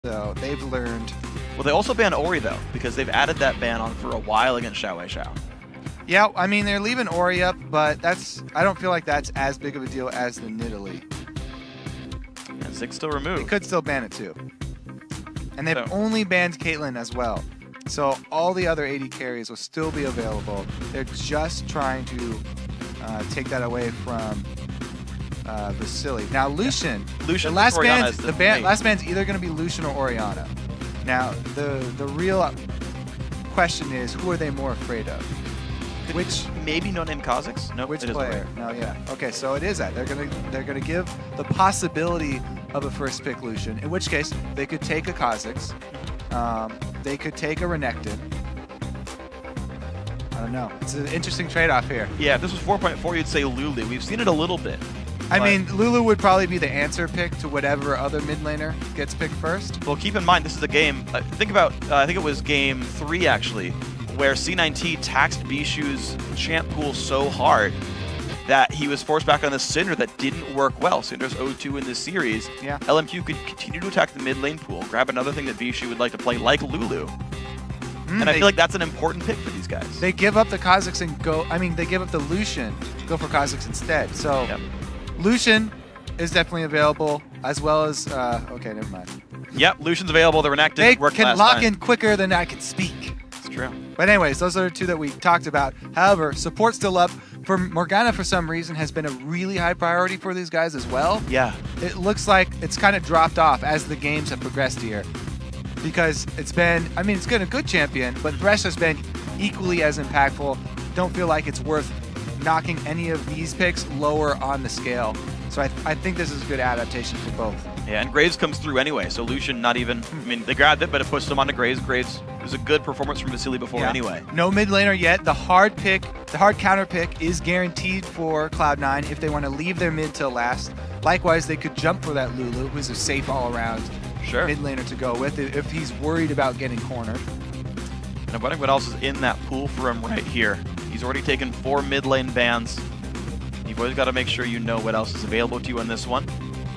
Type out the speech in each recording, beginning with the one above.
So they've learned. Well, they also banned Ori, though, because they've added that ban on for a while against Xiao Wei Xiao. Yeah, I mean, they're leaving Ori up, but I don't feel like that's as big of a deal as the Nidalee. And Zig's still removed. They could still ban it, too. And they've only banned Caitlyn as well. So all the other AD carries will still be available. They're just trying to take that away from Vasily. Now Lucian, Lucian the last band's either going to be Lucian or Orianna. Now the real question is, who are they more afraid of? Which maybe no name Kha'Zix? No, which player? No, yeah. Okay, so it is that they're gonna give the possibility of a first pick Lucian. In which case they could take a Kha'Zix. They could take a Renekton. I don't know. It's an interesting trade-off here. Yeah, if this was 4.4, you'd say Lulu. We've seen it a little bit. I mean, Lulu would probably be the answer pick to whatever other mid laner gets picked first. Well, keep in mind, this is a game. Think about, I think it was game 3, actually, where C9T taxed Bishu's champ pool so hard that he was forced back on the Syndra that didn't work well. Syndra's 0-2 in this series. Yeah. LMQ could continue to attack the mid lane pool, grab another thing that Bishu would like to play, like Lulu. And I feel like that's an important pick for these guys. They give up the Kha'Zix and go, I mean, they give up the Lucian, go for Kha'Zix instead. So Lucian is definitely available, as well as, okay, never mind. Yep, Lucian's available, the Renekton They worked can last lock time. in quicker than I can speak. It's true. But anyways, those are the two that we talked about. However, support still up. For Morgana, for some reason, has been a really high priority for these guys as well. Yeah. It looks like it's kind of dropped off as the games have progressed here. Because it's been, I mean, it's been a good champion, but Thresh has been equally as impactful. Don't feel like it's worth knocking any of these picks lower on the scale. So I think this is a good adaptation for both. Yeah, and Graves comes through anyway, so Lucian not even, I mean, they grabbed it, but it pushed them onto Graves. Graves was a good performance from Vasily before anyway. No mid laner yet. The hard counter pick is guaranteed for Cloud9 if they want to leave their mid till last. Likewise, they could jump for that Lulu, who's a safe all-around mid laner to go with if he's worried about getting cornered. And I'm wondering what else is in that pool for him right here. He's already taken 4 mid lane bans. You've always got to make sure you know what else is available to you on this one.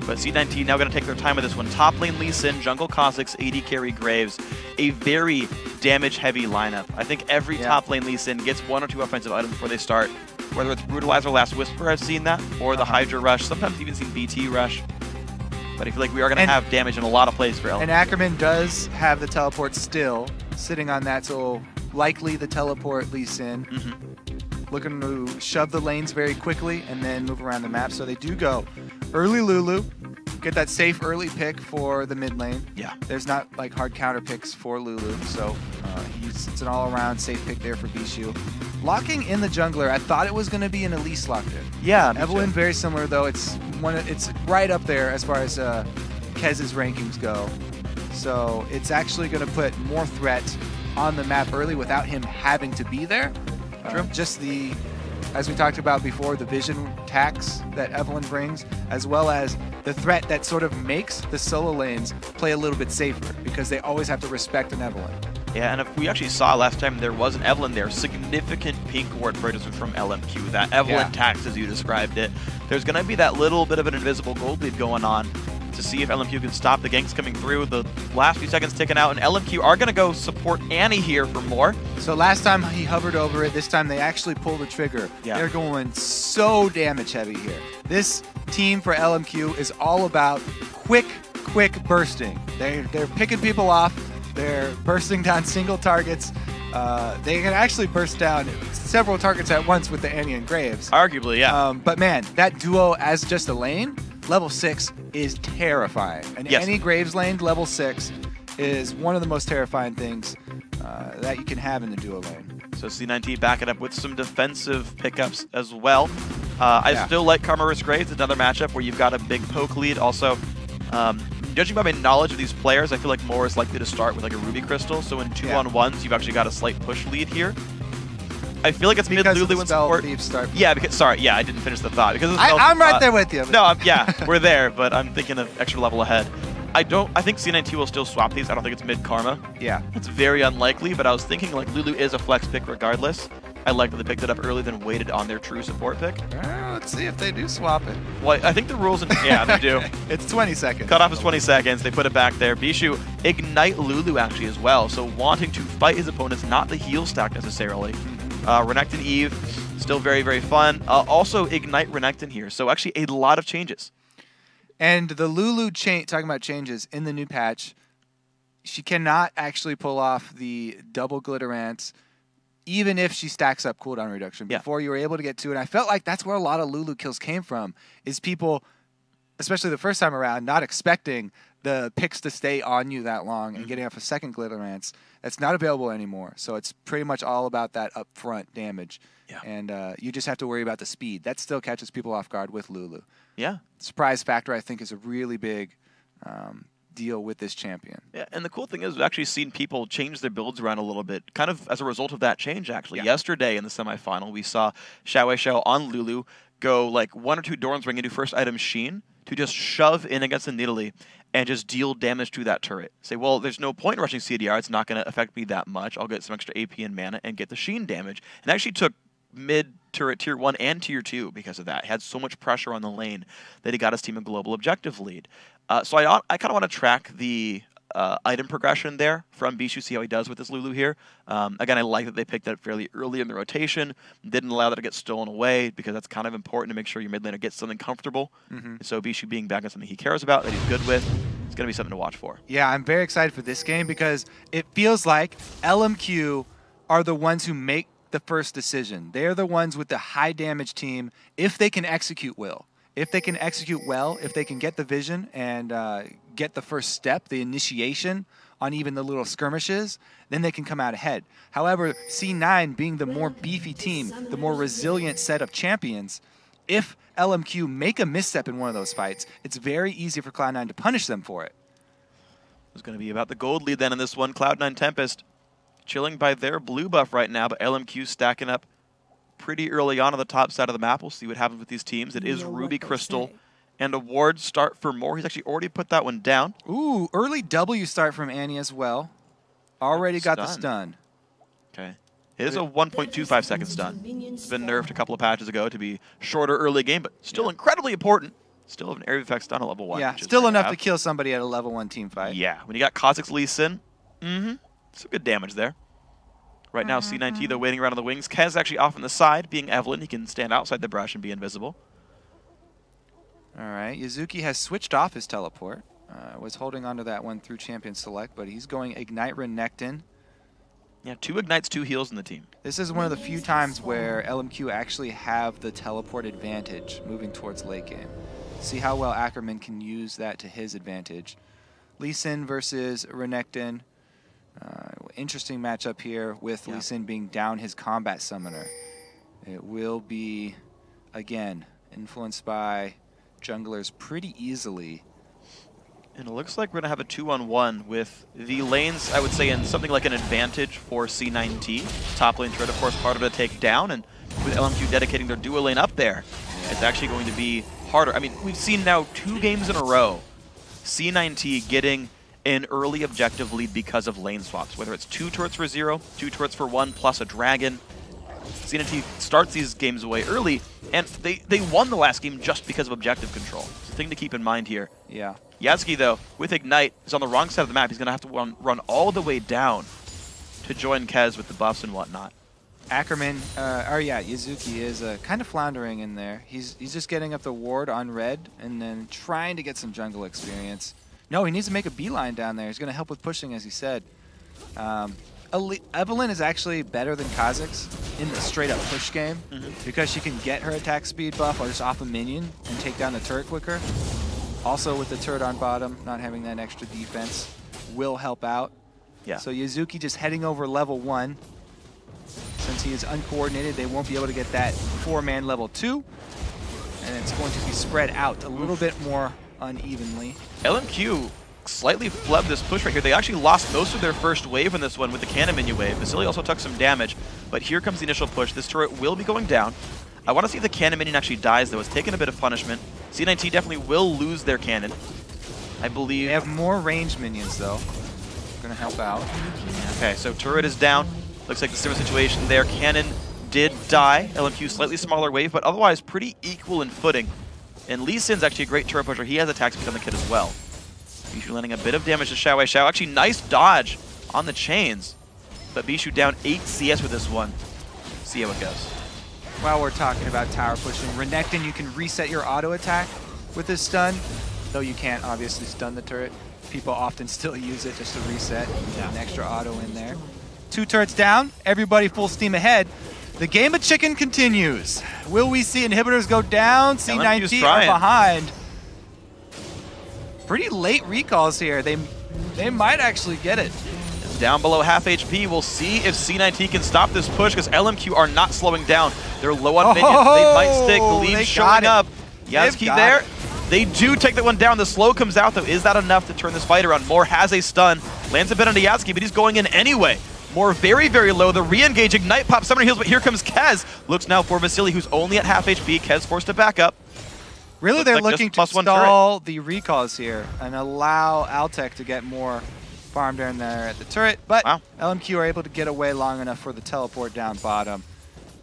But C9T now going to take their time with this one. Top lane Lee Sin, jungle Kha'Zix, AD carry Graves. A very damage-heavy lineup. I think every top lane Lee Sin gets 1 or 2 offensive items before they start. Whether it's Brutalizer, Last Whisper, I've seen that, or the Hydra Rush. Sometimes even seen BT Rush. But I feel like we are going to have damage in a lot of plays for LMQ. And Ackerman does have the teleport still, sitting on that, so likely the teleport Lee Sin. Looking to shove the lanes very quickly and then move around the map. So they do go early Lulu, get that safe early pick for the mid lane. Yeah. There's not like hard counter picks for Lulu, so it's an all-around safe pick there for Bishu. Locking in the jungler, I thought it was going to be an Elise locked in. Yeah, Evelyn very similar though. It's right up there as far as Kez's rankings go. So it's actually going to put more threat on the map early without him having to be there. Just as we talked about before, the vision tax that Evelyn brings, as well as the threat that sort of makes the solo lanes play a little bit safer because they always have to respect an Evelyn. Yeah, and if we actually saw last time there was an Evelyn there, significant pink ward purchase from LMQ. That Evelyn tax, as you described it. There's going to be that little bit of an invisible gold lead going on to see if LMQ can stop the ganks coming through. The last few seconds ticking out, and LMQ are going to go support Annie here for more. So last time he hovered over it, this time they actually pull the trigger. Yeah. They're going so damage heavy here. This team for LMQ is all about quick bursting. They're picking people off. They're bursting down single targets. They can actually burst down several targets at once with the Annie and Graves. Arguably, yeah. But man, that duo as just a lane, level 6 is terrifying. An Annie Graves lane, level 6, is one of the most terrifying things that you can have in the duo lane. So C9T back it up with some defensive pickups as well. I still like Karma vs. Graves, another matchup where you've got a big poke lead. Also, judging by my knowledge of these players, I feel like more is likely to start with like a Ruby Crystal. So in 2-on-1s, you've actually got a slight push lead here. I feel like it's mid Lulu and support. Yeah, because I didn't finish the thought. Because I'm right there with you. No, we're there, but I'm thinking of extra level ahead. I think C9T will still swap these. I don't think it's mid Karma. Yeah. It's very unlikely, but I was thinking like Lulu is a flex pick regardless. I like that they picked it up early, then waited on their true support pick. Let's see if they do swap it. Well, I think the rules, yeah, they do. It's 20 seconds. Cutoff is 20 seconds. They put it back there. Bishu ignite Lulu actually as well, so wanting to fight his opponents, not the heal stack necessarily. Renekton Eve, still very, very fun. Also ignite Renekton here, so actually a lot of changes. And the Lulu talking about changes in the new patch, she cannot actually pull off the double Glitterance, even if she stacks up cooldown reduction. Before you were able to get to it. And I felt like that's where a lot of Lulu kills came from, is people, especially the first time around, not expecting the picks to stay on you that long and getting off a second Glitterance. That's not available anymore. So it's pretty much all about that upfront damage. Yeah. And you just have to worry about the speed. That still catches people off guard with Lulu. Yeah. Surprise factor, I think, is a really big deal with this champion. Yeah, and the cool thing is we've actually seen people change their builds around a little bit, kind of as a result of that change, actually. Yesterday in the semifinal, we saw Xiao on Lulu go like 1 or 2 Doran's Ring into first item Sheen to just shove in against the Nidalee and just deal damage to that turret. Say, well, there's no point in rushing CDR. It's not going to affect me that much. I'll get some extra AP and mana and get the Sheen damage. And actually took mid turret tier 1 and tier 2 because of that. He had so much pressure on the lane that he got his team a global objective lead. So I kind of want to track the item progression there from Bishu, see how he does with this Lulu here. Again, I like that they picked that fairly early in the rotation, didn't allow that to get stolen away because that's kind of important to make sure your mid laner gets something comfortable. So Bishu being back on something he cares about, that he's good with, it's going to be something to watch for. Yeah, I'm very excited for this game because it feels like LMQ are the ones who make the first decision. They're the ones with the high damage team if they can execute well. If they can execute well, if they can get the vision and get the first step, the initiation on even the little skirmishes, then they can come out ahead. However, C9 being the more beefy team, the more resilient set of champions, if LMQ make a misstep in one of those fights, it's very easy for Cloud9 to punish them for it. It's going to be about the gold lead then in this one. Cloud9 Tempest chilling by their blue buff right now, but LMQ stacking up pretty early on the top side of the map. We'll see what happens with these teams. It is Ruby Crystal and a ward start for more. He's actually already put that one down. Ooh, early W start from Annie as well. Already got the stun. Okay. It is a 1.25 second stun. It's been nerfed a couple of patches ago to be shorter early game, but still incredibly important. Still have an area effect stun at level 1. Yeah, still enough to kill somebody at a level 1 team fight. Yeah, when you got Kha'Zix's Lee Sin, some good damage there. Right now, C9T, though, waiting around on the wings. Kez actually off on the side, being Evelyn. He can stand outside the brush and be invisible. All right, Yuzuki has switched off his teleport. Was holding onto that one through Champion Select, but he's going Ignite Renekton. Yeah, 2 Ignites, 2 heals in the team. This is one of the few times where LMQ actually have the teleport advantage moving towards late game. See how well Ackerman can use that to his advantage. Lee Sin versus Renekton. Interesting matchup here with Lee Sin being down his combat summoner. It will be, again, influenced by junglers pretty easily. And it looks like we're going to have a 2-on-1 with the lanes, I would say, in something like an advantage for C9T. Top lane turret, of course, part of it to take down, and with LMQ dedicating their duo lane up there, it's actually going to be harder. I mean, we've seen now 2 games in a row C9T getting an early objective lead because of lane swaps, whether it's 2 turrets for 0, 2 turrets for 1, plus a dragon. C9T starts these games away early, and they won the last game just because of objective control. It's a thing to keep in mind here. Yeah. Yasuki, though, with Ignite, is on the wrong side of the map. He's going to have to run all the way down to join Kez with the buffs and whatnot. Ackerman, Yuzuki is kind of floundering in there. He's just getting up the ward on red and then trying to get some jungle experience. No, he needs to make a beeline down there. He's going to help with pushing, as he said. Evelyn is actually better than Kha'Zix in the straight-up push game because she can get her attack speed buff or just off a minion and take down the turret quicker. Also, with the turret on bottom, not having that extra defense will help out. Yeah. So Yuzuki just heading over level 1. Since he is uncoordinated, they won't be able to get that 4-man level 2. And it's going to be spread out a little bit more unevenly. LMQ slightly flubbed this push right here. They actually lost most of their first wave in this one with the cannon minion wave. Vasily also took some damage, but here comes the initial push. This turret will be going down. I want to see if the cannon minion actually dies, though. It's taken a bit of punishment. C9T definitely will lose their cannon, I believe. They have more ranged minions, though. Going to help out. Okay, so turret is down. Looks like the similar situation there. Cannon did die. LMQ slightly smaller wave, but otherwise pretty equal in footing. And Lee Sin's actually a great turret pusher. He has attack speed on the kit as well. Bishu landing a bit of damage to Xiao Wei Xiao. Actually, nice dodge on the chains. But Bishu down 8 CS with this one. See how it goes. While we're talking about tower pushing, Renekton, you can reset your auto attack with this stun, though you can't obviously stun the turret. People often still use it just to reset, get an extra auto in there. 2 turrets down, everybody full steam ahead. The game of chicken continues. Will we see inhibitors go down? C9T are behind. Pretty late recalls here. They might actually get it. It's down below half HP. We'll see if C9T can stop this push because LMQ are not slowing down. They're low on minions. They might stick. The lead showing up. Yasuki there. They do take that one down. The slow comes out though. Is that enough to turn this fight around? Moore has a stun. Lands a bit onto Yasuki, but he's going in anyway. Moore very, very low. The re-engage, Ignite Pop, Summoner Heals, but here comes Kez. Looks now for Vasily, who's only at half HP. Kez forced to back up. Really, they're looking to stall the recalls here and allow Altec to get more farm down there at the turret, but LMQ are able to get away long enough for the teleport down bottom.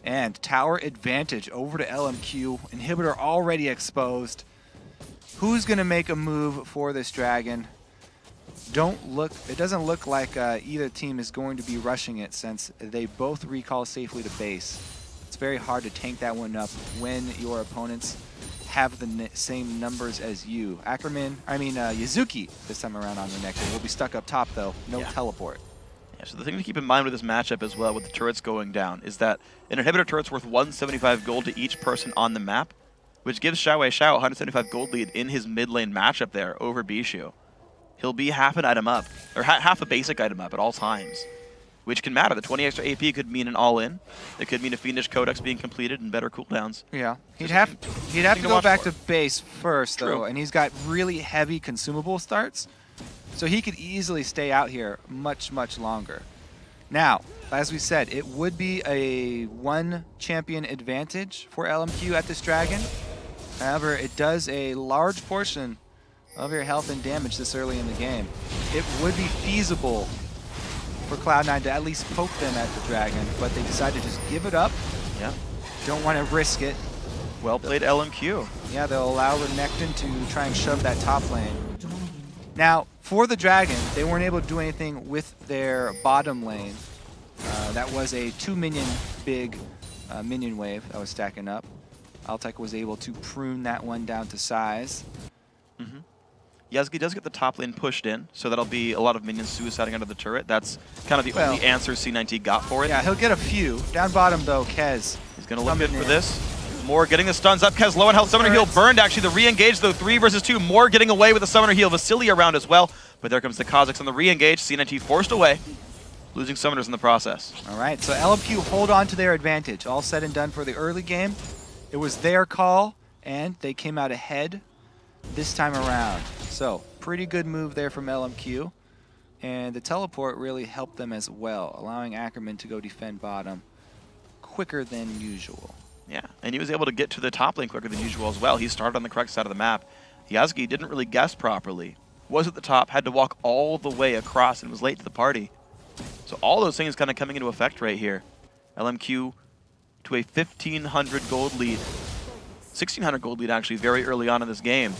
And tower advantage over to LMQ. Inhibitor already exposed. Who's going to make a move for this dragon? It doesn't look like either team is going to be rushing it since they both recall safely to base. It's very hard to tank that one up when your opponents have the same numbers as you. Yazuki this time around on Renekton will be stuck up top though, no teleport. Yeah, so the thing to keep in mind with this matchup as well with the turrets going down is that an inhibitor turret's worth 175 gold to each person on the map, which gives Xiao Wei Xiao 175 gold lead in his mid lane matchup there over Bishu. He'll be half an item up, or half a basic item up at all times, which can matter. The 20 extra AP could mean an all-in. It could mean a Fiendish Codex being completed and better cooldowns. Yeah, he'd have to go back to base first, though, and he's got really heavy consumable starts, so he could easily stay out here much, much longer. Now, as we said, it would be a 1 champion advantage for LMQ at this dragon. However, it does a large portion of your health and damage this early in the game. It would be feasible for Cloud9 to at least poke them at the dragon, but they decided to just give it up. Yeah. Don't want to risk it. Well played, LMQ. Yeah, they'll allow Renekton to try and shove that top lane. Now, for the dragon, they weren't able to do anything with their bottom lane. That was a 2-minion big minion wave that was stacking up. Altec was able to prune that one down to size. Yasuki does get the top lane pushed in, so that'll be a lot of minions suiciding under the turret. That's kind of the only answer C9T got for it. Yeah, he'll get a few. Down bottom, though, Kez. He's going to look good for this. Moore getting the stuns up. Kez low on health. Summoner heal burned, actually. The re-engage, though, 3 versus 2. Moore getting away with the summoner heal. Vasily around as well. But there comes the Kha'Zix on the re-engage. C9T forced away, losing summoners in the process. All right, so LMQ hold on to their advantage. All said and done for the early game. It was their call, and they came out ahead this time around. So, pretty good move there from LMQ. And the teleport really helped them as well, allowing Ackerman to go defend bottom quicker than usual. Yeah, and he was able to get to the top lane quicker than usual as well. He started on the correct side of the map. Yasuki didn't really guess properly. Was at the top, had to walk all the way across, and was late to the party. So all those things kind of coming into effect right here. LMQ to a 1,500 gold lead. 1,600 gold lead, actually, very early on in this game,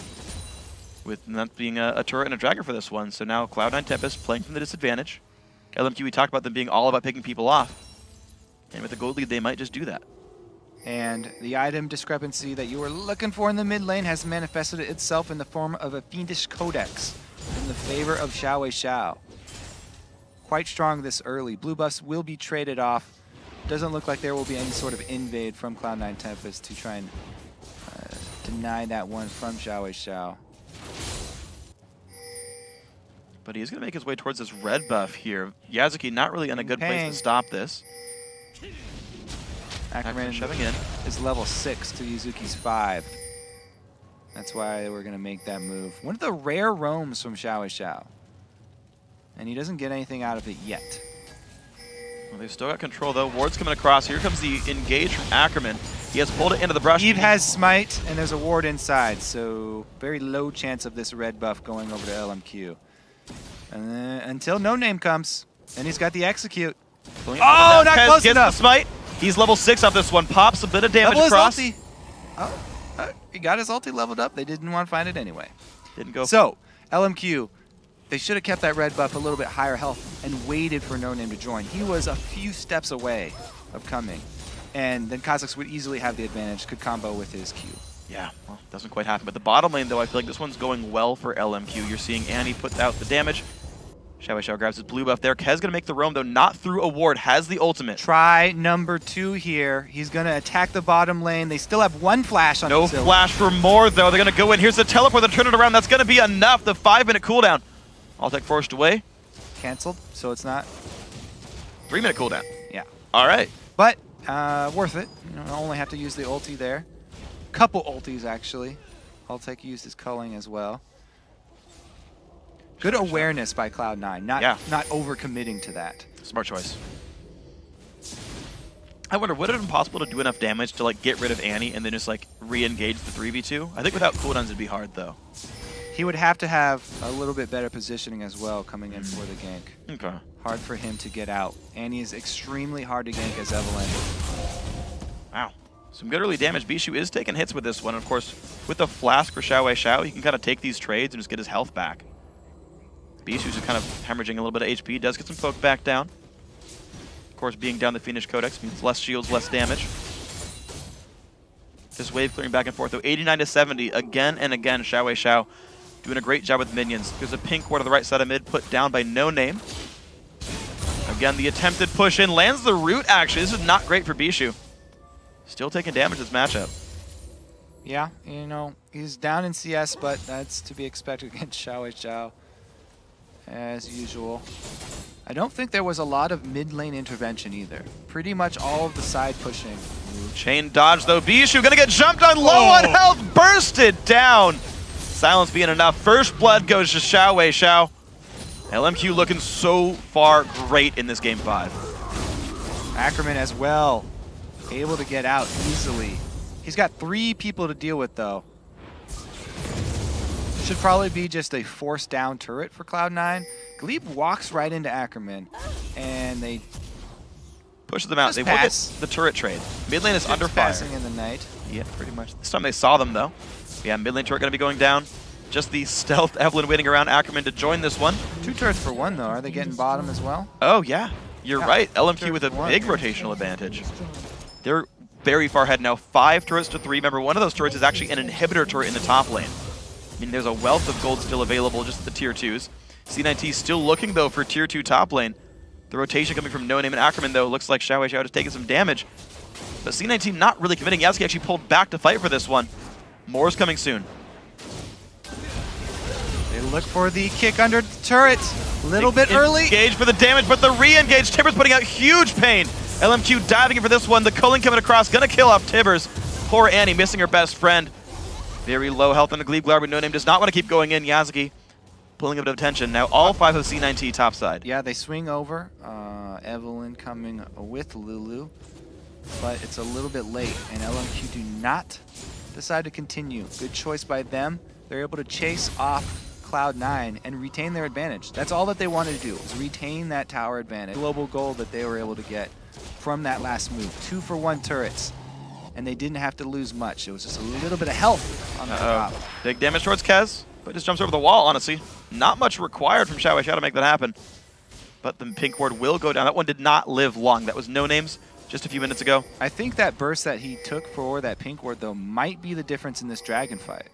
with that being a turret and a dragon for this one. So now Cloud9 Tempest playing from the disadvantage. LMQ, we talked about them being all about picking people off. And with the gold lead, they might just do that. And the item discrepancy that you were looking for in the mid lane has manifested itself in the form of a Fiendish Codex in the favor of Xiao Wei Xiao. Quite strong this early. Blue buffs will be traded off. Doesn't look like there will be any sort of invade from Cloud9 Tempest to try and deny that one from Xiao Wei Xiao. But he's going to make his way towards this red buff here. Yasuki not really in a good place to stop this. Ackerman shoving in. Is level 6 to Yuzuki's 5. That's why we're going to make that move. One of the rare roams from Xiao Wei Xiao. And he doesn't get anything out of it yet. Well, they've still got control, though. Ward's coming across. Here comes the engage from Ackerman. He has pulled it into the brush. Eve has smite, and there's a ward inside, so very low chance of this red buff going over to LMQ. And then, until No Name comes, and he's got the execute. Oh, not close enough. The smite. He's level 6 off this one. Pops a bit of damage across. His ulti. Oh, he got his ulti leveled up. They didn't want to find it anyway. Didn't go. So, LMQ, they should have kept that red buff a little bit higher health and waited for No Name to join. He was a few steps away of coming. And then Kha'Zix would easily have the advantage, could combo with his Q. Yeah, well, doesn't quite happen. But the bottom lane, though, I feel like this one's going well for LMQ. You're seeing Annie put out the damage. Xiao grabs his blue buff there. Kez gonna make the roam, though, not through a ward. Has the ultimate. Try number 2 here. He's gonna attack the bottom lane. They still have 1 flash on No flash for more, though. They're gonna go in. Here's the teleport. They're turning it around. That's gonna be enough. The 5-minute cooldown. All tech forced away. Cancelled, so it's not. 3-minute cooldown. Yeah. All right. But worth it. You know, only have to use the ulti there. Couple ultis, actually. Altec used his culling as well. Good awareness by Cloud9, not overcommitting to that. Smart choice. I wonder, would it have been possible to do enough damage to like get rid of Annie and then just like re-engage the 3v2? I think without cooldowns it'd be hard though. He would have to have a little bit better positioning as well coming in for the gank. Okay. Hard for him to get out. Annie is extremely hard to gank as Evelyn. Wow. Some good early damage. Bishu is taking hits with this one. Of course, with the flask for Xiao, he can kind of take these trades and just get his health back. Bishu's just kind of hemorrhaging a little bit of HP. Does get some poke back down. Of course, being down the Phoenix Codex means less shields, less damage. This wave clearing back and forth, though. 89 to 70. Again and again, Xiao doing a great job with minions. There's a pink ward on the right side of mid, put down by No Name. Again, the attempted push in. Lands the root, actually. This is not great for Bishu. Still taking damage this matchup. Yeah, you know, he's down in CS, but that's to be expected against Xiao. As usual. I don't think there was a lot of mid lane intervention either. Pretty much all of the side pushing. Chain dodge though. Bishu gonna get jumped on, low on health, bursted down. Silence being enough. First blood goes to Xiao. LMQ looking so far great in this game 5. Ackerman as well. Able to get out easily. He's got 3 people to deal with though. Should probably be just a force down turret for Cloud9. Glebe walks right into Ackerman, and they pushes them out. They will get the turret trade. Mid lane is under fire. Passing in the night. Yeah, pretty much. This time they saw them though. Yeah, mid lane turret going to be going down. Just the stealth Evelyn waiting around Ackerman to join this one. 2 turrets for 1 though. Are they getting bottom as well? Oh yeah, you're right. LMQ with a big rotational advantage. They're very far ahead now. 5 turrets to 3. Remember, one of those turrets is actually an inhibitor turret in the top lane. I mean, there's a wealth of gold still available just at the tier 2s. C9T still looking, though, for tier 2 top lane. The rotation coming from No Name and Ackerman, though, looks like Xiao has taken some damage. But C9T not really committing. Yasuke actually pulled back to fight for this one. More's coming soon. They look for the kick under the turret. A little bit early. Engage for the damage, but the re-engage. Tibbers putting out huge pain. LMQ diving in for this one. The culling coming across. Gonna kill off Tibbers. Poor Annie missing her best friend. Very low health on the Glebe Glar, but No Name does not want to keep going in. Yasuke pulling a bit of attention. Now all 5 of C9T top side. Yeah, they swing over. Evelyn coming with Lulu, but it's a little bit late, and LMQ do not decide to continue. Good choice by them. They're able to chase off Cloud9 and retain their advantage. That's all that they wanted to do, was retain that tower advantage. Global goal that they were able to get from that last move. 2 for 1 turrets. And they didn't have to lose much. It was just a little bit of health on the top. Big damage towards Kez, but just jumps over the wall, honestly. Not much required from Xiao to make that happen. But the pink ward will go down. That one did not live long. That was No Name's just a few minutes ago. I think that burst that he took for that pink ward, though, might be the difference in this dragon fight.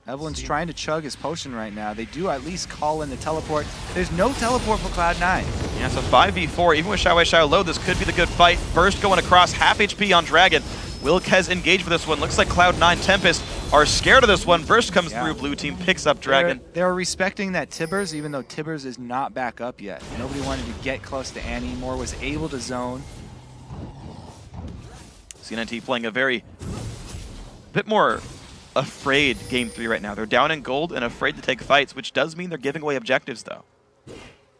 Evelyn's trying to chug his potion right now. They do at least call in the teleport. There's no teleport for Cloud9. Yeah, so 5v4. Even with Xiao low, this could be the good fight. Burst going across, half HP on Dragon. Will Kez engage for this one? Looks like Cloud9 Tempest are scared of this one. Burst comes through. Blue team picks up Dragon. They're respecting that Tibbers, even though Tibbers is not back up yet. Nobody wanted to get close to Annie. Moore was able to zone. C9T playing a bit more afraid game 3 right now. They're down in gold and afraid to take fights, which does mean they're giving away objectives, though.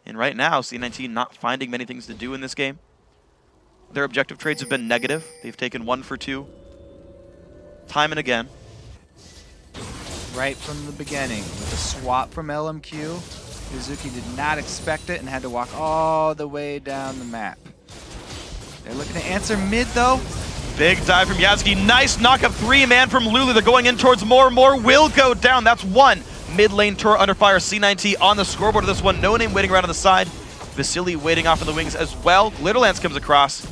And right now, C9T not finding many things to do in this game. Their objective trades have been negative. They've taken 1 for 2. Time and again. Right from the beginning, with a swap from LMQ, Uzuki did not expect it and had to walk all the way down the map. They're looking to answer mid, though. Big dive from Yasuki. Nice knock-up 3-man from Lulu. They're going in towards more. More will go down. That's one. Mid lane turret under fire. C9T on the scoreboard of this one. No Name waiting around on the side. Vasily waiting off in the wings as well. Glitterlance comes across.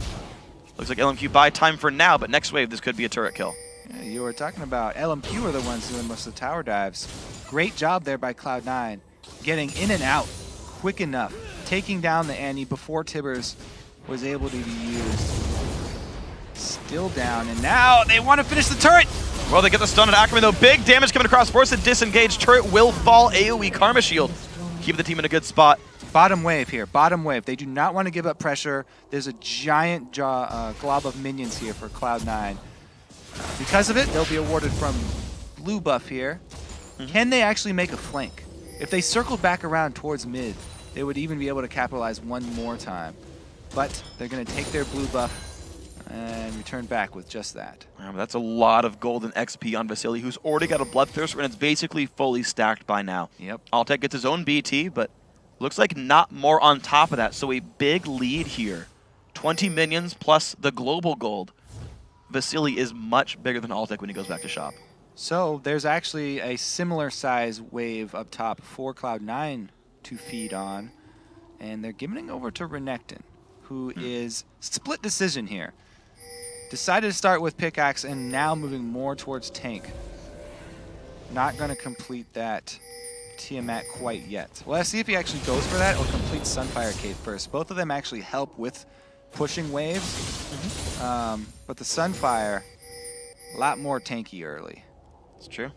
Looks like LMQ buy time for now, but next wave, this could be a turret kill. Yeah, you were talking about LMQ are the ones doing most of the tower dives. Great job there by Cloud9. Getting in and out quick enough. Taking down the Annie before Tibbers was able to be used. Still down, and now they want to finish the turret! Well, they get the stun on Ackerman, though. Big damage coming across. Force to disengage. Turret will fall. AoE Karma Shield. Keep the team in a good spot. Bottom wave here. Bottom wave. They do not want to give up pressure. There's a giant glob of minions here for Cloud9. Because of it, they'll be awarded from blue buff here. Can they actually make a flank? If they circled back around towards mid, they would even be able to capitalize one more time. But they're going to take their blue buff and return back with just that. That's a lot of golden XP on Vasily, who's already got a Bloodthirster, and it's basically fully stacked by now. Yep. Altec gets his own BT, but looks like not more on top of that, so a big lead here. 20 minions plus the global gold. Vasily is much bigger than Altec when he goes back to shop. So there's actually a similar size wave up top for Cloud9 to feed on, and they're giving it over to Renekton, who is split decision here. Decided to start with pickaxe and now moving more towards tank. Not going to complete that Tiamat quite yet. Well, let's see if he actually goes for that or completes Sunfire Cave first. Both of them actually help with pushing waves, but the Sunfire, a lot more tanky early. It's true.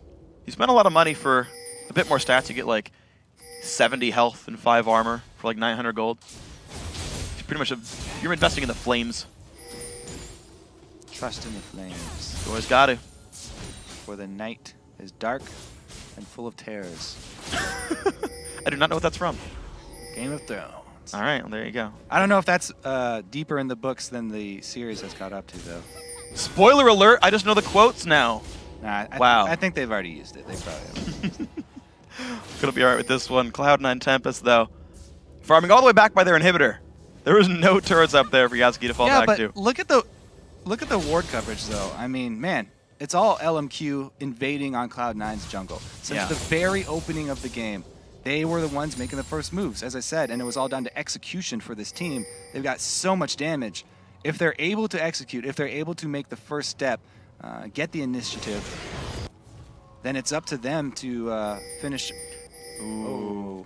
You spend a lot of money for a bit more stats. You get like 70 health and 5 armor for like 900 gold. It's pretty much you're investing in the flames. Trust in the flames. You always got to. For the night is dark and full of terrors. I do not know what that's from. Game of Thrones. All right, well, there you go. I don't know if that's deeper in the books than the series has caught up to, though. Spoiler alert, I just know the quotes now. Nah, wow. I think they've already used it. They probably have used it. Gonna be all right with this one. Cloud9 Tempest, though. Farming all the way back by their inhibitor. There was no turrets up there for Yasuki to fall back to. Yeah, but look at the ward coverage, though. I mean, man, it's all LMQ invading on Cloud9's jungle. Since the very opening of the game, they were the ones making the first moves, as I said, and it was all down to execution for this team. They've got so much damage. If they're able to execute, if they're able to make the first step, get the initiative, then it's up to them to finish. Ooh.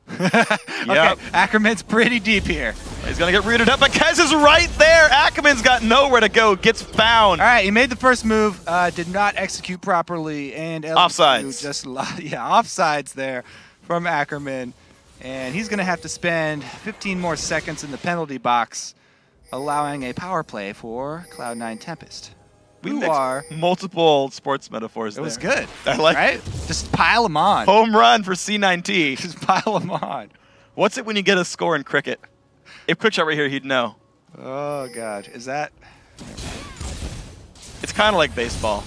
Okay, Ackerman's pretty deep here. He's going to get rooted up, but Kez is right there. Ackerman's got nowhere to go, gets found. All right, he made the first move, did not execute properly, and offsides. Just offsides there from Ackerman. And he's going to have to spend 15 more seconds in the penalty box, allowing a power play for Cloud9 Tempest. We are multiple sports metaphors. It was good. I like right? Just pile them on. Home run for C9T. Just pile them on. What's it when you get a score in cricket? If Quickshot right here, he'd know. Oh God, is that? It's kind of like baseball.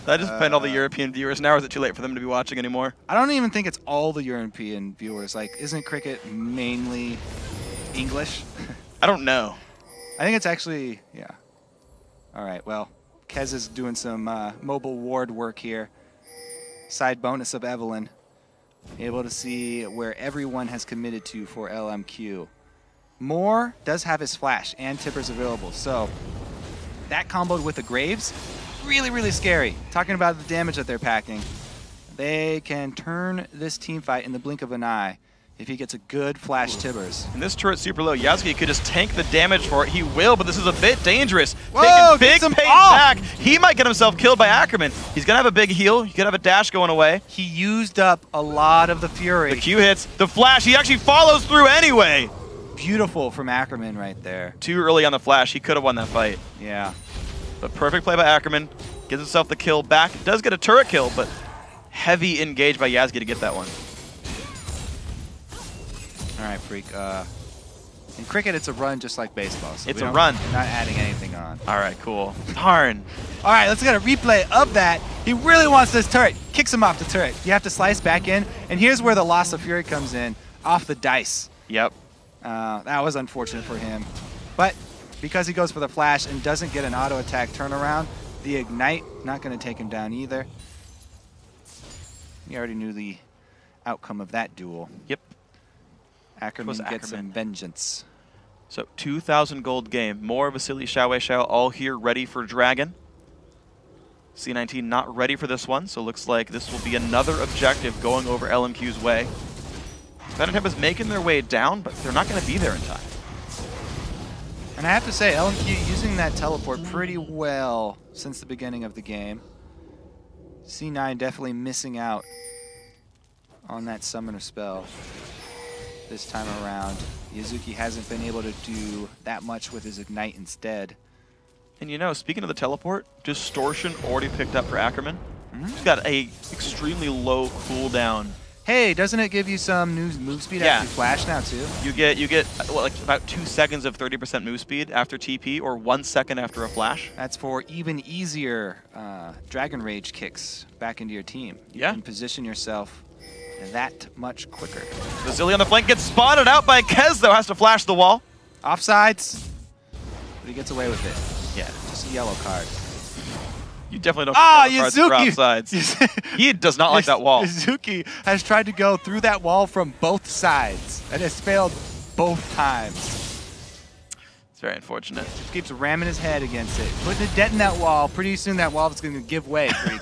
Did I just offend all the European viewers now, or is it too late for them to be watching anymore? I don't even think it's all the European viewers. Like, isn't cricket mainly English? I don't know. I think it's actually, yeah. All right, well, Kez is doing some mobile ward work here. Side bonus of Evelyn. Able to see where everyone has committed to for LMQ. Moore does have his flash and tippers available, so that comboed with the Graves, really, really scary. Talking about the damage that they're packing. They can turn this team fight in the blink of an eye if he gets a good flash tibbers. And this turret's super low. Yasuki could just tank the damage for it. He will, but this is a bit dangerous. Whoa, taking big pain back. He might get himself killed by Ackerman. He's going to have a big heal. He could have a dash going away. He used up a lot of the fury. The Q hits. The flash. He actually follows through anyway. Beautiful from Ackerman right there. Too early on the flash. He could have won that fight. Yeah. But perfect play by Ackerman. Gives himself the kill back. Does get a turret kill, but heavy engage by Yasuki to get that one. All right, Freak. In cricket, it's a run just like baseball. So it's a run. We're not adding anything on. All right, cool. Darn. All right, let's get a replay of that. He really wants this turret. Kicks him off the turret. You have to slice back in. And here's where the loss of fury comes in, off the dice. Yep. That was unfortunate for him. But because he goes for the flash and doesn't get an auto attack turnaround, the ignite not going to take him down either. We already knew the outcome of that duel. Yep. Ackerman gets some vengeance. So 2,000 gold game. More Vasily Xiao all here ready for Dragon. C9T not ready for this one, so looks like this will be another objective going over LMQ's way. Tempest making their way down, but they're not going to be there in time. And I have to say, LMQ using that teleport pretty well since the beginning of the game. C9 definitely missing out on that summoner spell this time around. Yazuki hasn't been able to do that much with his ignite instead. And you know, speaking of the teleport, Distortion already picked up for Ackerman. He's got a extremely low cooldown. Hey, doesn't it give you some new move speed after you flash now too? You get well, like about 2 seconds of 30% move speed after TP, or 1 second after a flash. That's for even easier Dragon Rage kicks back into your team. You can position yourself that much quicker. Vasily on the flank gets spotted out by Kez, though, has to flash the wall. Offsides, but he gets away with it. Yeah. Just a yellow card. You definitely don't get cards for offsides. He does not like that wall. Yazuki has tried to go through that wall from both sides and has failed both times. It's very unfortunate. Just keeps ramming his head against it. Putting a dent in that wall. Pretty soon that wall is going to give way, Greek.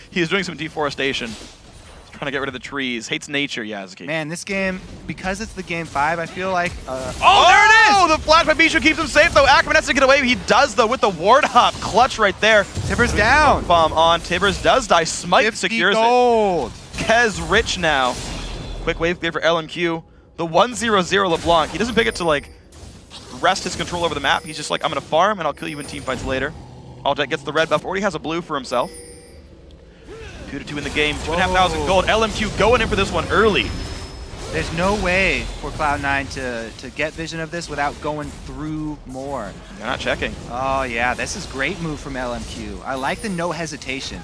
He's doing some deforestation. Trying to get rid of the trees. Hates nature, Yazuki. Man, this game, because it's the game 5, I feel like... there it is! Oh, the flash by Bijou keeps him safe, though. Ackerman has to get away. He does, though, with the ward hop. Clutch right there. Tibbers down. Bomb on. Tibbers does die. Smite secures gold. it. Kez rich now. Quick wave clear for LMQ. The 1-0-0 LeBlanc. He doesn't pick it to, like, rest his control over the map. He's just like, I'm going to farm, and I'll kill you in teamfights later. Altek gets the red buff. Already has a blue for himself. 2-2 in the game, 2,500 gold. LMQ going in for this one early. There's no way for Cloud9 to get vision of this without going through more. They're not checking. Oh yeah, this is great move from LMQ. I like the no hesitation.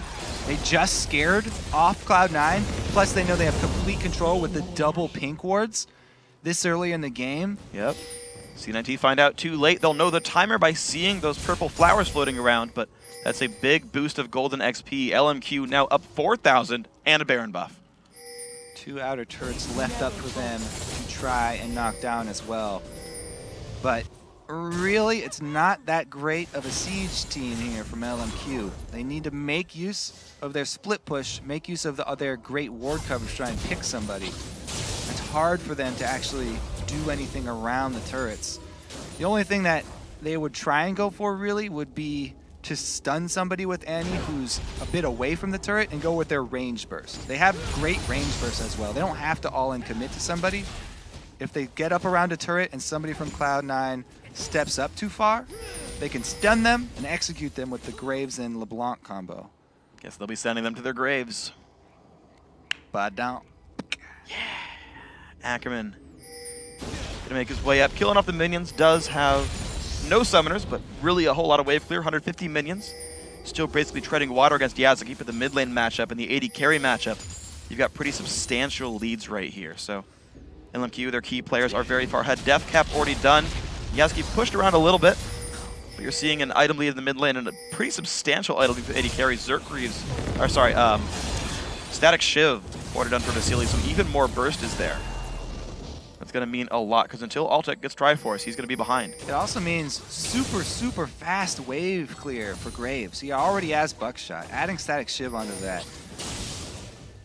They just scared off Cloud9, plus they know they have complete control with the double pink wards this early in the game. Yep. C9T find out too late. They'll know the timer by seeing those purple flowers floating around, but that's a big boost of golden XP. LMQ now up 4,000 and a Baron buff. 2 outer turrets left up for them to try and knock down as well. But really, it's not that great of a siege team here from LMQ. They need to make use of their split push, make use of their great ward coverage, try and pick somebody. It's hard for them to actually do anything around the turrets. The only thing that they would try and go for really would be to stun somebody with Annie who's a bit away from the turret and go with their range burst. They have great range burst as well. They don't have to all in commit to somebody. If they get up around a turret and somebody from Cloud9 steps up too far, they can stun them and execute them with the Graves and LeBlanc combo. Guess they'll be sending them to their graves. Badon. Yeah. Ackerman gonna make his way up. Killing off the minions. Does have no summoners, but really a whole lot of wave clear. 150 minions. Still basically treading water against Yazuki, but the mid lane matchup and the AD carry matchup, you've got pretty substantial leads right here. So LMQ, their key players, are very far ahead. Death cap already done. Yazuki pushed around a little bit, but you're seeing an item lead in the mid lane and a pretty substantial item lead for AD carry. Zerkreeves, or sorry, Static Shiv already done for Vasily, so even more burst is there. That's going to mean a lot, because until Altek gets Triforce, he's going to be behind. It also means super, super fast wave clear for Graves. He already has Buckshot. Adding Static Shiv onto that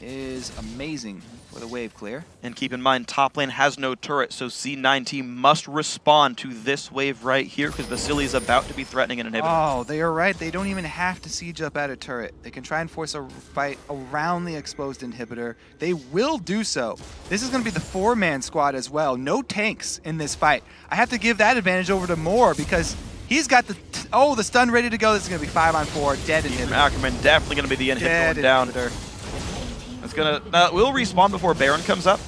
is amazing for the wave clear. And keep in mind, top lane has no turret, so C9T must respond to this wave right here, because Vasily is about to be threatening an inhibitor. Oh, they are right. They don't even have to siege up at a turret. They can try and force a fight around the exposed inhibitor. They will do so. This is going to be the 4-man squad as well. No tanks in this fight. I have to give that advantage over to Moore, because he's got the the stun ready to go. This is going to be 5-on-4, dead inhibitor. Ackerman definitely going to be the inhibitor going down. It's gonna will respawn before Baron comes up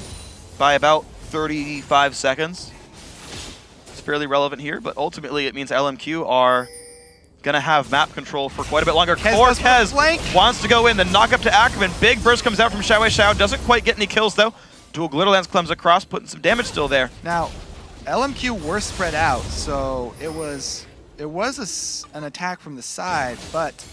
by about 35 seconds. It's fairly relevant here, but ultimately it means LMQ are gonna have map control for quite a bit longer. Kez wants to go in, then knock up to Ackerman. Big burst comes out from Xiao. Doesn't quite get any kills though. Dual Glitterlance comes across, putting some damage still there. Now, LMQ were spread out, so it was an attack from the side, but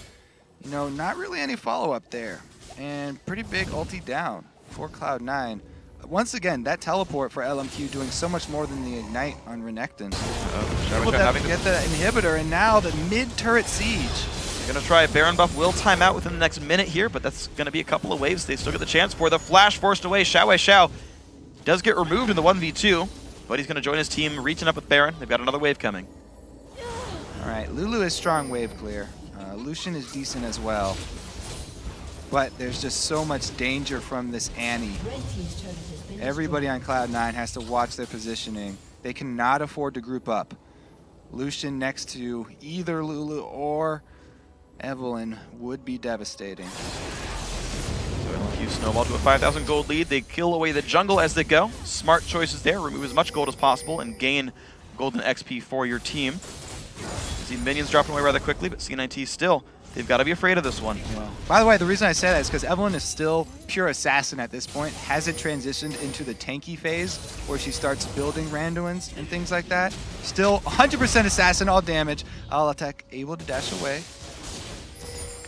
you know, not really any follow-up there. And pretty big ulti down for Cloud9. Once again, that teleport for LMQ doing so much more than the ignite on Renekton. Able to get the inhibitor, and now the mid-turret siege. They're going to try a Baron buff. Will time out within the next minute here, but that's going to be a couple of waves they still get the chance for. The flash forced away. Xiao does get removed in the 1v2, but he's going to join his team, reaching up with Baron. They've got another wave coming. All right, Lulu is strong wave clear. Lucian is decent as well. But there's just so much danger from this Annie. Everybody on Cloud9 has to watch their positioning. They cannot afford to group up. Lucian next to either Lulu or Evelyn would be devastating. So LMQ snowball to a 5,000 gold lead. They kill away the jungle as they go. Smart choices there. Remove as much gold as possible and gain golden XP for your team. See minions dropping away rather quickly, but C9T still, they've got to be afraid of this one. Yeah. By the way, the reason I say that is because Evelyn is still pure assassin at this point. Hasn't transitioned into the tanky phase where she starts building randoms and things like that. Still 100% assassin, all damage. All attack able to dash away.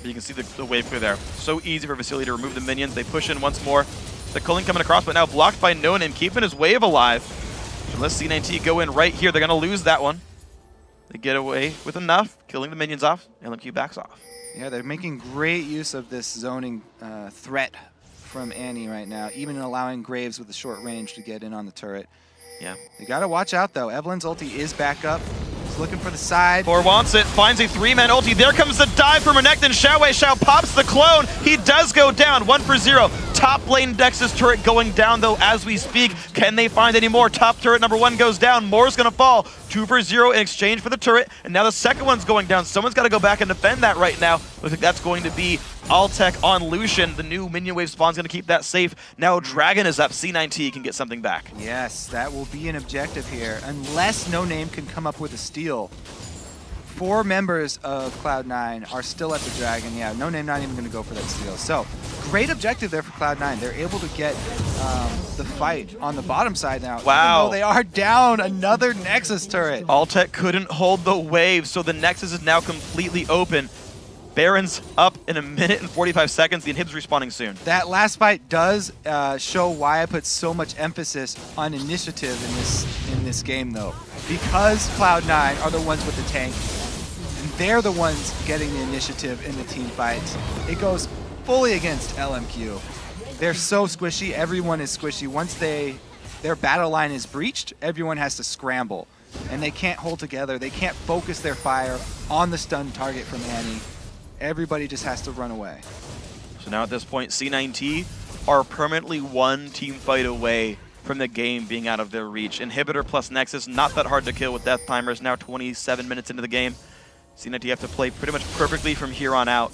You can see the wave clear there. So easy for Vasily to remove the minions. They push in once more. The culling coming across, but now blocked by No Name, keeping his wave alive. Unless C9T go in right here, they're going to lose that one. They get away with enough, killing the minions off. LMQ backs off. Yeah, they're making great use of this zoning threat from Annie right now, even allowing Graves with the short range to get in on the turret. Yeah. They got to watch out, though. Evelyn's ulti is back up. He's looking for the side. Thor wants it, finds a 3-man ulti. There comes the dive from Renekton. Xiao pops the clone. He does go down, 1 for 0. Top lane Dex's turret going down, though, as we speak. Can they find any more? Top turret number 1 goes down. Moore's going to fall. 2 for 0 in exchange for the turret. And now the second one's going down. Someone's got to go back and defend that right now. Looks like that's going to be Altec on Lucian. The new minion wave spawn's going to keep that safe. Now Dragon is up. C9T can get something back. Yes, that will be an objective here. Unless No Name can come up with a steal. 4 members of Cloud9 are still at the Dragon. Yeah, No Name not even going to go for that steal. So, great objective there for Cloud9. They're able to get the fight on the bottom side now. Wow. Even though they are down another Nexus turret. Altec couldn't hold the wave, so the Nexus is now completely open. Baron's up in 1 minute and 45 seconds. The inhib's respawning soon. That last fight does show why I put so much emphasis on initiative in this game, though. Because Cloud9 are the ones with the tank, and they're the ones getting the initiative in the team fights. It goes fully against LMQ. They're so squishy. Everyone is squishy. Once their battle line is breached, everyone has to scramble. And they can't hold together. They can't focus their fire on the stun target from Annie. Everybody just has to run away. So now at this point, C9T are permanently 1 team fight away from the game being out of their reach. Inhibitor plus Nexus, not that hard to kill with death timers. Now 27 minutes into the game. C9T have to play pretty much perfectly from here on out.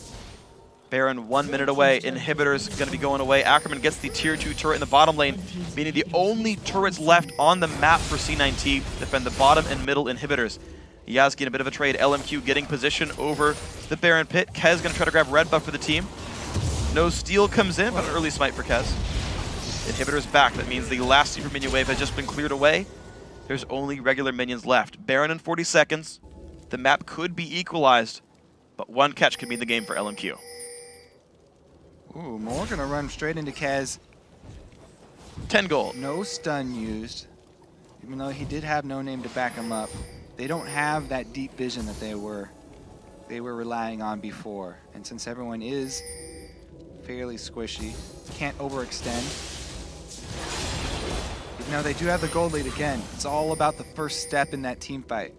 Baron 1 minute away. Inhibitor's going to be going away. Ackerman gets the tier 2 turret in the bottom lane, meaning the only turrets left on the map for C9T defend the bottom and middle inhibitors. Yazki in a bit of a trade. LMQ getting position over the Baron pit. Kez going to try to grab red buff for the team. No steal comes in, but an early smite for Kez. Inhibitor's back. That means the last super minion wave has just been cleared away. There's only regular minions left. Baron in 40 seconds. The map could be equalized, but 1 catch could mean the game for LMQ. Ooh, Moore going to run straight into Kez. 10 gold. No stun used, even though he did have No Name to back him up. They don't have that deep vision that they were relying on before. And since everyone is fairly squishy, can't overextend. Even though they do have the gold lead again, it's all about the first step in that team fight.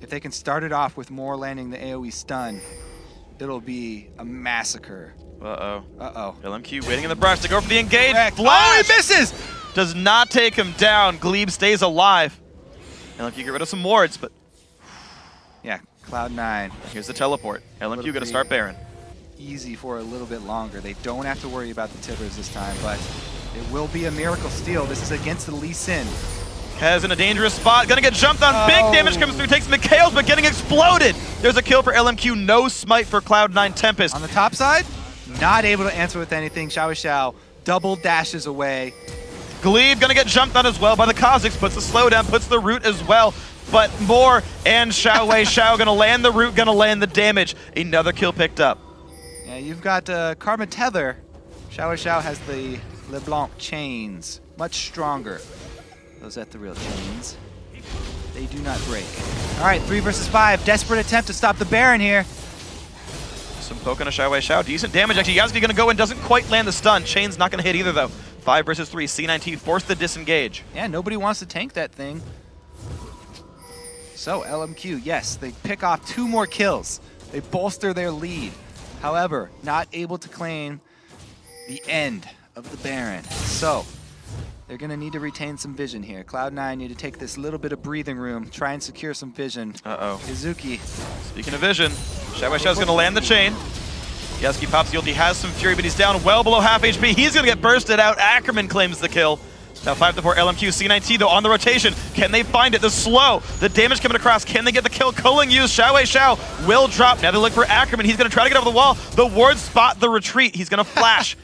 If they can start it off with Moore landing the AoE stun, it'll be a massacre. Uh-oh. Uh-oh. LMQ waiting in the brush to go for the engage. Correct. Flash! Oh, he misses! Does not take him down. Glebe stays alive. LMQ get rid of some wards, but... Yeah, Cloud9. Here's the teleport. LMQ going to start Baron. Easy for a little bit longer. They don't have to worry about the Tibbers this time, but it will be a miracle steal. This is against the Lee Sin. Kez in a dangerous spot. Going to get jumped on. Oh. Big damage comes through. Takes Mikhail's, but getting exploded. There's a kill for LMQ. No smite for Cloud9 Tempest. On the top side, not able to answer with anything. Xiao double dashes away. Glebe gonna get jumped on as well by the Kazakhs, puts the slowdown, puts the root as well. But Moore and Xiao Wei Xiao gonna land the root, gonna land the damage. Another kill picked up. Yeah, you've got Karma Tether. Xiao Wei Xiao has the LeBlanc chains, much stronger. Those ethereal chains, they do not break. All right, 3 versus 5. Desperate attempt to stop the Baron here. Some poke on a Xiao Wei Xiao. Decent damage actually. Yasuke gonna go and doesn't quite land the stun. Chain's not gonna hit either though. 5 versus 3. C9T forced the disengage. Yeah, nobody wants to tank that thing. So LMQ, yes, they pick off 2 more kills. They bolster their lead. However, not able to claim the end of the Baron. So they're gonna need to retain some vision here. Cloud9 need to take this little bit of breathing room, try and secure some vision. Uh-oh. Izuki. Speaking of vision, Xiao Wei Xiao's gonna land the chain. Yasuke pops the ulti, has some fury, but he's down well below half HP. He's gonna get bursted out. Ackerman claims the kill. Now 5-4 LMQ. C9T though on the rotation. Can they find it? The slow, the damage coming across. Can they get the kill? Culling used. Xiao Wei Xiao will drop. Now they look for Ackerman. He's gonna try to get over the wall. The wards spot the retreat. He's gonna flash.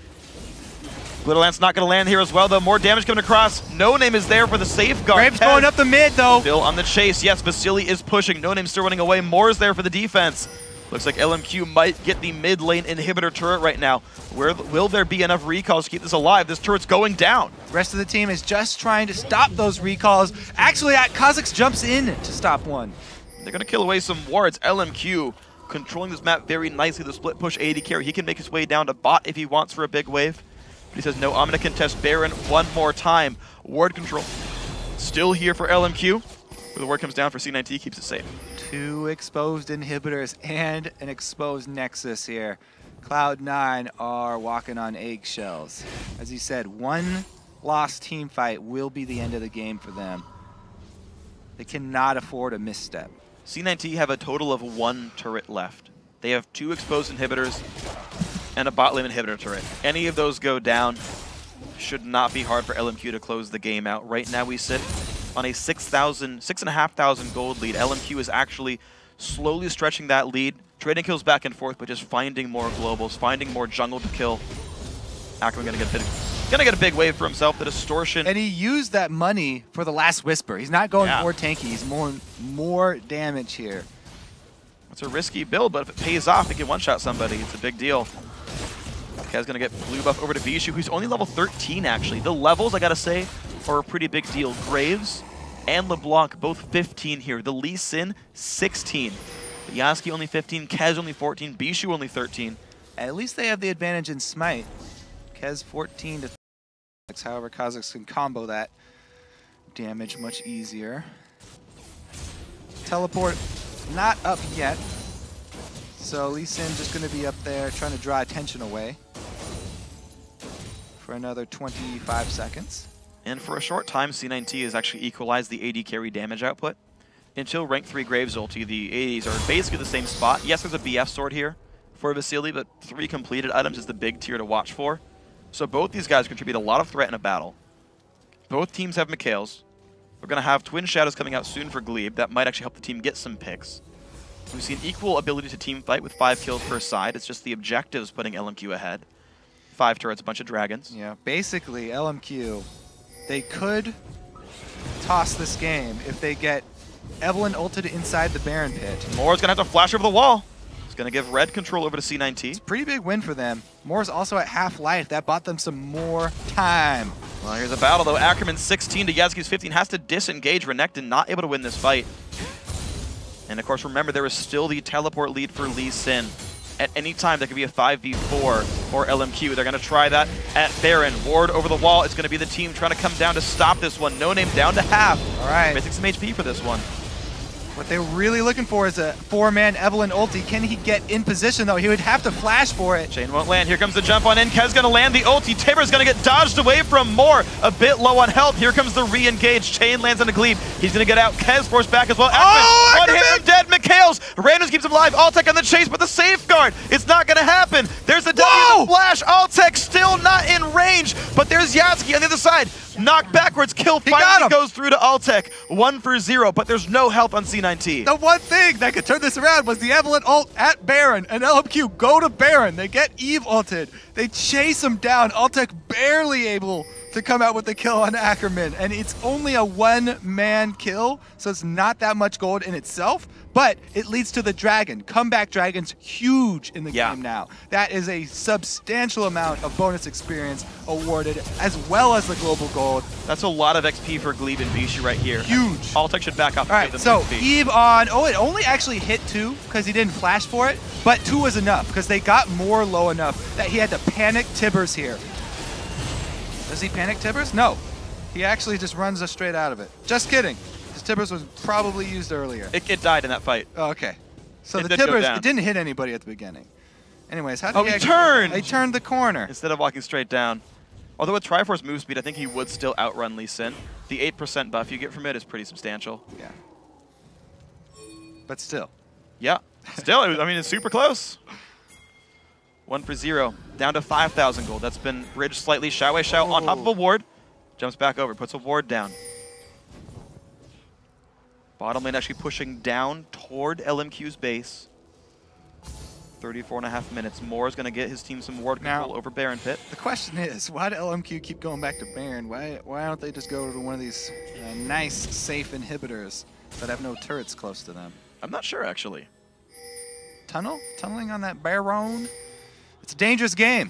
Little Ant's not gonna land here as well though. More damage coming across. No Name is there for the safeguard. Graves going up the mid though. Still on the chase. Yes, Vasily is pushing. No Name's still running away. More is there for the defense. Looks like LMQ might get the mid lane inhibitor turret right now. Will there be enough recalls to keep this alive? This turret's going down. The rest of the team is just trying to stop those recalls. Actually, Kazakhs jumps in to stop one. They're going to kill away some wards. LMQ controlling this map very nicely. The split push AD carry. He can make his way down to bot if he wants for a big wave. But he says, no, I'm going to contest Baron one more time. Ward control still here for LMQ. But the ward comes down for C9T, keeps it safe. 2 exposed inhibitors and an exposed Nexus here. Cloud9 are walking on eggshells. As he said, 1 lost team fight will be the end of the game for them. They cannot afford a misstep. C9T have a total of 1 turret left. They have 2 exposed inhibitors and a bot lane inhibitor turret. Any of those go down, should not be hard for LMQ to close the game out. Right now we sit on a 6,500 gold lead. LMQ is actually slowly stretching that lead, trading kills back and forth, but just finding more globals, finding more jungle to kill. Ackerman gonna get a big wave for himself. The distortion. And he used that money for the last whisper. He's not going more tanky. He's more damage here. It's a risky build, but if it pays off, he can one-shot somebody. It's a big deal. Kaz gonna get blue buff over to Vishu, who's only level 13 actually. The levels, I gotta say, are a pretty big deal. Graves and LeBlanc both 15 here. The Lee Sin 16. But Yasuke only 15, Kaz only 14, Bishu only 13. At least they have the advantage in Smite. Kaz 14 to 6. However, Kazakhs can combo that damage much easier. Teleport not up yet. So Lee Sin just going to be up there trying to draw attention away for another 25 seconds. And for a short time, C9T has actually equalized the AD carry damage output. Until rank 3 Graves ulti, the ADs are basically the same spot. Yes, there's a BF sword here for Vasily, but 3 completed items is the big tier to watch for. So both these guys contribute a lot of threat in a battle. Both teams have Mikhails. We're going to have Twin Shadows coming out soon for Glebe. That might actually help the team get some picks. We've seen equal ability to team fight with 5 kills per side. It's just the objectives putting LMQ ahead. 5 turrets, a bunch of dragons. Yeah, basically LMQ, they could toss this game if they get Evelyn ulted inside the Baron pit. Moore's going to have to flash over the wall. He's going to give red control over to C9T. It's a pretty big win for them. Moore's also at half life. That bought them some more time. Well, here's a battle though. Ackerman 16 to Yasuke's 15 has to disengage. Renekton not able to win this fight. And of course, remember, there is still the teleport lead for Lee Sin. At any time, there could be a 5v4 for LMQ. They're going to try that at Baron. Ward over the wall. It's going to be the team trying to come down to stop this one. No Name down to half. All right. Missing some HP for this one. What they're really looking for is a 4-man Evelyn ulti. Can he get in position, though? He would have to flash for it. Chain won't land. Here comes the jump on in. Kez going to land the ulti. Tiber's going to get dodged away from Moore. A bit low on health. Here comes the re-engage. Chain lands on the Glebe. He's going to get out. Kez forced back as well. Ackerman! One hit him dead. Mikhails. Randoms keeps him alive. Altec on the chase, but the safeguard. It's not going to happen. There's the W flash. Altec still not in range, but there's Yasuke on the other side. Knocked backwards, kill finally goes through to Altec. 1 for 0, but there's no help on C9T. The one thing that could turn this around was the Evelyn ult at Baron, and LMQ go to Baron. They get Eve ulted. They chase him down. Altec barely able to come out with the kill on Ackerman. And it's only a one-man kill, so it's not that much gold in itself, but it leads to the dragon. Comeback dragon's huge in the game now. That is a substantial amount of bonus experience awarded, as well as the global gold. That's a lot of XP for Glebe and Bishu right here. Huge. Altec should back up. All right, so Eve on, oh, it only actually hit 2 because he didn't flash for it, but 2 was enough because they got more low enough that he had to panic Tibbers here. Does he panic Tibbers? No. He actually just runs us straight out of it. Just kidding. His Tibbers was probably used earlier. It died in that fight. Oh, okay. So the Tibbers, it didn't hit anybody at the beginning. Anyways, how did he turned! He turned the corner. Instead of walking straight down. Although with Triforce move speed, I think he would still outrun Lee Sin. The 8% buff you get from it is pretty substantial. Yeah. But still. Yeah. Still, I mean, it's super close. 1 for 0. Down to 5,000 gold. That's been bridged slightly. Xiao Wei Xiao on top of a ward. Jumps back over, puts a ward down. Bottom lane actually pushing down toward LMQ's base. 34.5 minutes. Moore is going to get his team some ward control over Baron Pit. The question is, why do LMQ keep going back to Baron? Why don't they just go to one of these nice, safe inhibitors that have no turrets close to them? I'm not sure, actually. Tunneling on that Baron? It's a dangerous game.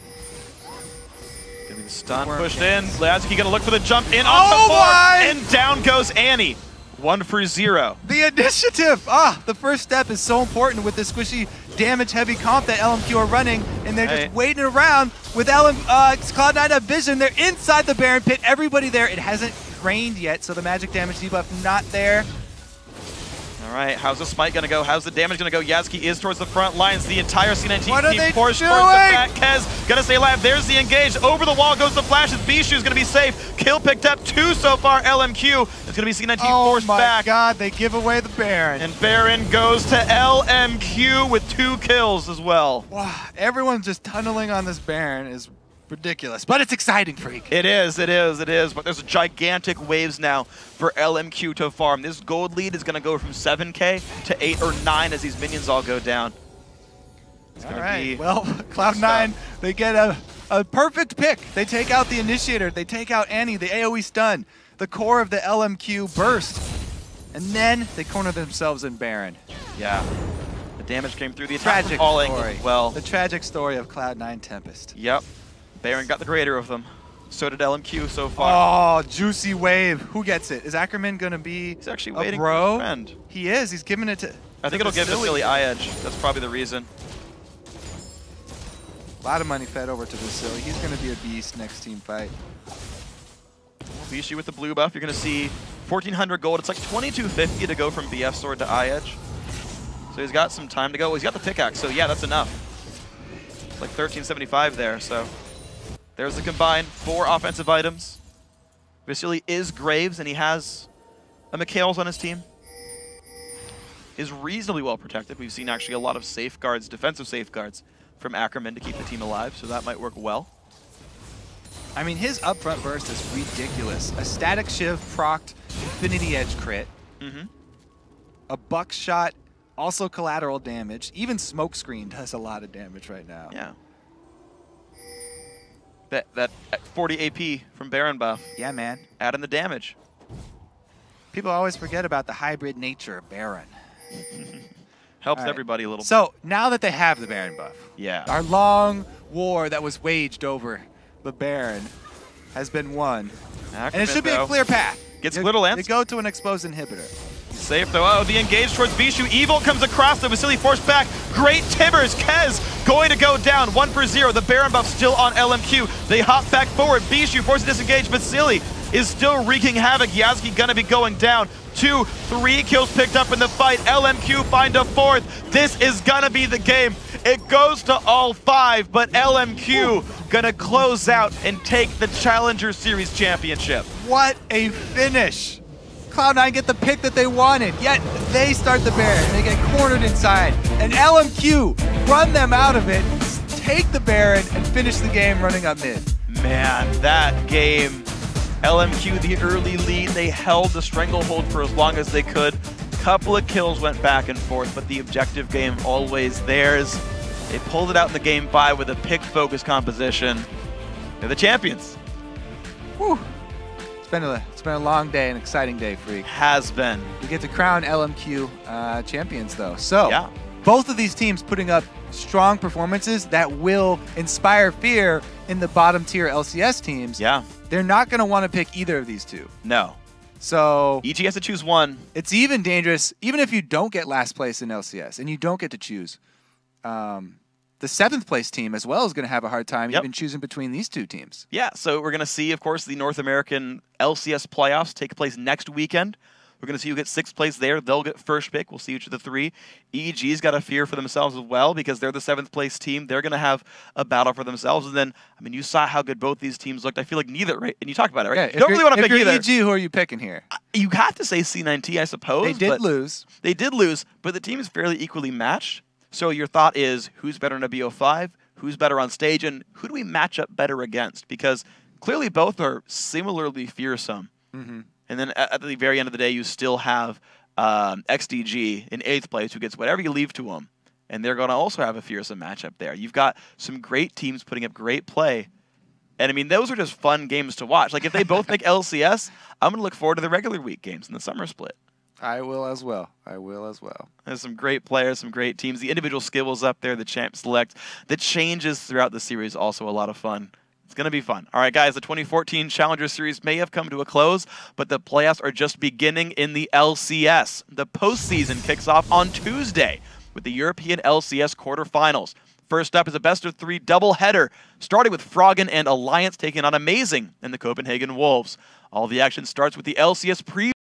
Gonna be the stun pushed in. Lazuki gonna look for the jump in on the board, and down goes Annie. 1 for 0. The initiative! The first step is so important with this squishy, damage-heavy comp that LMQ are running, and they're just waiting around with Cloud9 have vision. They're inside the Baron Pit. Everybody there. It hasn't rained yet, so the magic damage debuff not there. All right, how's the smite gonna go? How's the damage gonna go? Yasuki is towards the front lines. The entire C9T team pushed towards the back. Kez gonna stay alive. There's the engage. Over the wall goes the flashes. Bishu's gonna be safe. Kill picked up 2 so far. LMQ. It's gonna be C9T forced back. Oh my god, they give away the Baron. And Baron goes to LMQ with 2 kills as well. Wow, everyone's just tunneling on this Baron is ridiculous, but it's exciting, Freak. It is. But there's gigantic waves now for LMQ to farm. This gold lead is going to go from 7K to 8 or 9 as these minions all go down. It's all right, well, Cloud9, they get a perfect pick. They take out the Initiator. They take out Annie, the AoE stun, the core of the LMQ burst, and then they corner themselves in Baron. Yeah. The damage came through the attack from all angles as well. The tragic story of Cloud9 Tempest. Yep. Baron got the greater of them. So did LMQ so far. Oh, juicy wave. Who gets it? Is Ackerman going to be He's actually waiting bro? for his friend. He is. He's giving it to I think it'll give Vasily eye edge. That's probably the reason. A lot of money fed over to Vasily. He's going to be a beast next team fight. Bishu with the blue buff. You're going to see 1,400 gold. It's like 2,250 to go from BF sword to eye edge. So he's got some time to go. Well, he's got the pickaxe, so yeah, that's enough. It's like 1,375 there, so... There's the combined 4 offensive items. Vasily is Graves, and he has a McHale's on his team. Is reasonably well protected. We've seen actually a lot of safeguards, defensive safeguards, from Ackerman to keep the team alive, so that might work well. I mean, his upfront burst is ridiculous. A static shiv procced Infinity Edge crit. A buckshot, also collateral damage. Even Smokescreen does a lot of damage right now. Yeah. That 40 AP from Baron buff. Yeah, man. Add in the damage. People always forget about the hybrid nature of Baron. Helps everybody a little bit. So, now that they have the Baron buff, our long war that was waged over the Baron has been won. Ackerman, and it should be a clear path. Gets little answer. They go to an exposed inhibitor. Safe though. Oh, the engage towards Bishu. Evil comes across the Vasily forced back. Great Tibbers. Kez going to go down. 1 for 0. The Baron buff still on LMQ. They hop back forward. Bishu forced to disengage. Vasily is still wreaking havoc. Yasuki gonna be going down. 2, 3 kills picked up in the fight. LMQ find a 4th. This is gonna be the game. It goes to all 5, but LMQ gonna close out and take the Challenger Series championship. What a finish. Cloud9 get the pick that they wanted, yet they start the Baron. They get cornered inside, and LMQ run them out of it, take the Baron, and finish the game running up mid. Man, that game, LMQ the early lead, they held the stranglehold for as long as they could. Couple of kills went back and forth, but the objective game always theirs. They pulled it out in the game 5 with a pick-focused composition. They're the champions. Whew. It's been a long day, an exciting day, Freak. Has been. We get to crown LMQ champions, though. So, yeah. Both of these teams putting up strong performances that will inspire fear in the bottom tier LCS teams. Yeah. They're not going to want to pick either of these two. No. So EG has to choose one. It's even dangerous, even if you don't get last place in LCS and you don't get to choose. The 7th place team as well is going to have a hard time even choosing between these two teams. Yeah, so we're going to see, of course, the North American LCS playoffs take place next weekend. We're going to see who gets 6th place there. They'll get first pick. We'll see each of the 3. EG's got a fear for themselves as well because they're the 7th place team. They're going to have a battle for themselves. And then, I mean, you saw how good both these teams looked. I feel like neither, right? And you talked about it, right? Yeah, you don't really want to pick either. EG, who are you picking here? You have to say C9T, I suppose. They did lose. They did lose, but the team is fairly equally matched. So your thought is, who's better in a BO5? Who's better on stage? And who do we match up better against? Because clearly both are similarly fearsome. Mm-hmm. And then at the very end of the day, you still have XDG in 8th place who gets whatever you leave to them. And they're going to also have a fearsome matchup there. You've got some great teams putting up great play. And, I mean, those are just fun games to watch. Like, if they both make LCS, I'm going to look forward to the regular week games in the summer split. I will as well. I will as well. There's some great players, some great teams. The individual skills up there, the champ select, the changes throughout the series, also a lot of fun. It's going to be fun. All right, guys, the 2014 Challenger Series may have come to a close, but the playoffs are just beginning in the LCS. The postseason kicks off on Tuesday with the European LCS quarterfinals. First up is a best-of-3 doubleheader, starting with Froggen and Alliance taking on Amazing and the Copenhagen Wolves. All the action starts with the LCS preview.